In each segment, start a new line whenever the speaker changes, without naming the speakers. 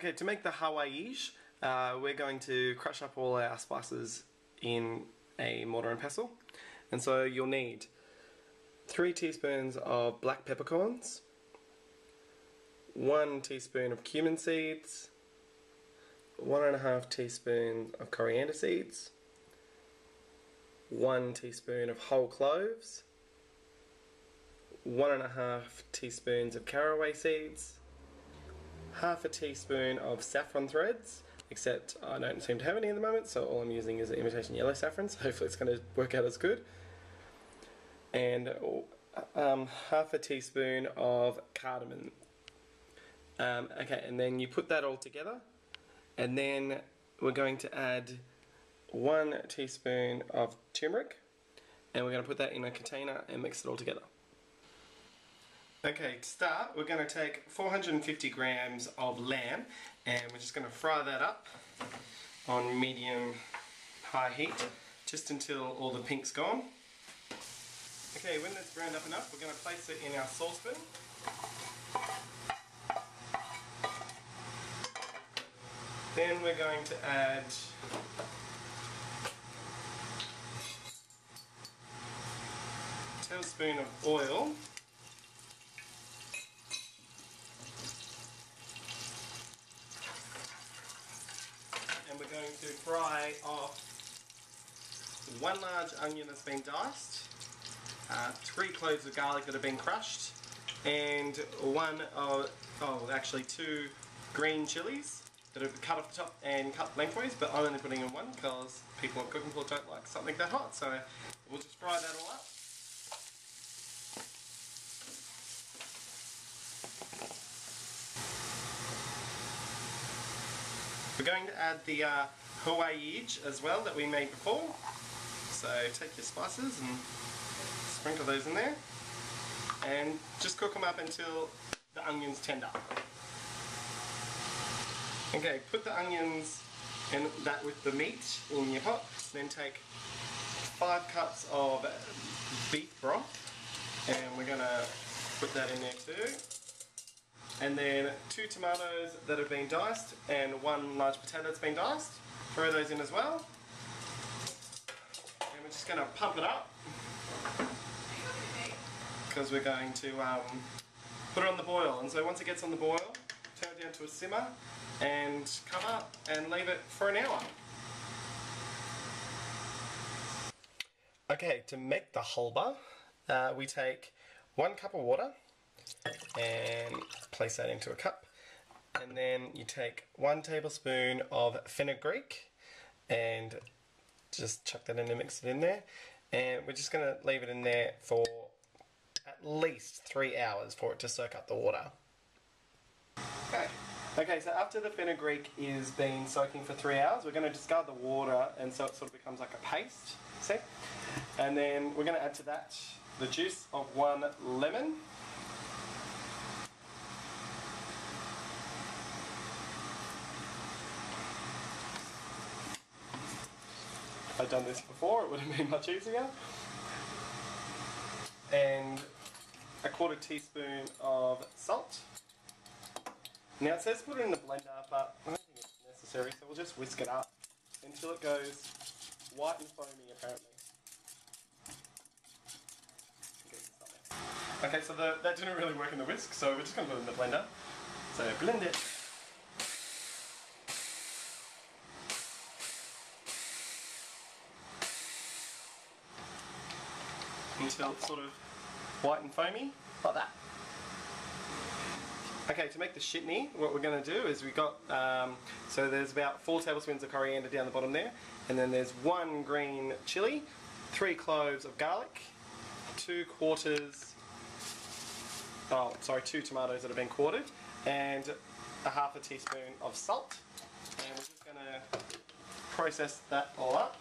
Okay, to make the Hawaii, we're going to crush up all our spices in a mortar and pestle. And so you'll need 3 teaspoons of black peppercorns, 1 teaspoon of cumin seeds, 1.5 teaspoons of coriander seeds, 1 teaspoon of whole cloves, 1.5 teaspoons of caraway seeds, half a teaspoon of saffron threads, except I don't seem to have any at the moment, so all I'm using is imitation yellow saffron, so hopefully it's going to work out as good. And half a teaspoon of cardamom. Okay, and then you put that all together, and then we're going to add 1 teaspoon of turmeric, and we're going to put that in a container and mix it all together. Okay, to start, we're going to take 450 grams of lamb, and we're just going to fry that up on medium-high heat, just until all the pink's gone. Okay, when that's browned up enough, we're going to place it in our saucepan. Then we're going to add a tablespoon of oil. And we're going to fry off 1 large onion that's been diced, 3 cloves of garlic that have been crushed, and 2 green chilies that are cut off the top and cut lengthways, but I'm only putting in 1 because people at cooking pool don't like something that hot, so we'll just fry that all up. We're going to add the Hawaii as well that we made before. So take your spices and sprinkle those in there, and just cook them up until the onion's tender. Okay, put the onions and that with the meat in your pot, then take 5 cups of beef broth, and we're going to put that in there too. And then 2 tomatoes that have been diced and 1 large potato that's been diced. Throw those in as well. And we're just going to pump it up, because we're going to put it on the boil. And so once it gets on the boil, turn it down to a simmer and cover and leave it for an hour. Okay, to make the halba, we take 1 cup of water and place that into a cup, and then you take 1 tablespoon of fenugreek and just chuck that in and mix it in there, and we're just going to leave it in there for at least 3 hours for it to soak up the water. Okay, so after the fenugreek is been soaking for 3 hours, we're going to discard the water, and so it sort of becomes like a paste, see? And then we're going to add to that the juice of 1 lemon. If I'd done this before, it would have been much easier. And a 1/4 teaspoon of salt. Now it says put it in the blender, but I don't think it's necessary, so we'll just whisk it up until it goes white and foamy, apparently. Okay, so that didn't really work in the whisk, so we're just going to put it in the blender. So blend it. Until it's sort of white and foamy, like that. Okay, to make the shitney, what we're going to do is we got, so there's about 4 tablespoons of coriander down the bottom there, and then there's 1 green chili, 3 cloves of garlic, 2 tomatoes that have been quartered, and 1/2 teaspoon of salt, and we're just going to process that all up.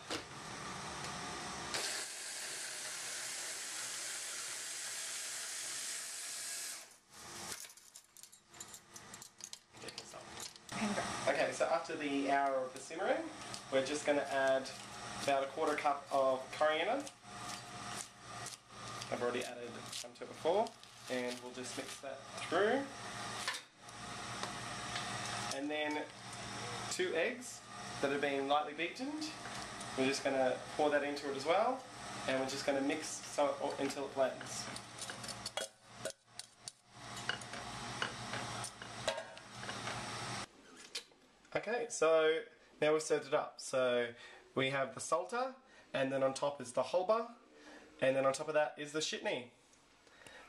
Okay, so after the hour of the simmering, we're just going to add about 1/4 cup of coriander. I've already added some to it before, and we'll just mix that through. and then 2 eggs that have been lightly beaten. We're just going to pour that into it as well, and we're just going to mix until it blends. Okay, so now we've served it up. So we have the saltah, and then on top is the halba, and then on top of that is the shitney.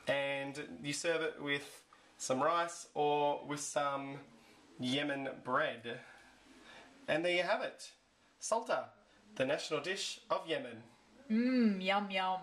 And you serve it with some rice or with some Yemen bread. And there you have it. Saltah, the national dish of Yemen.
Yum yum.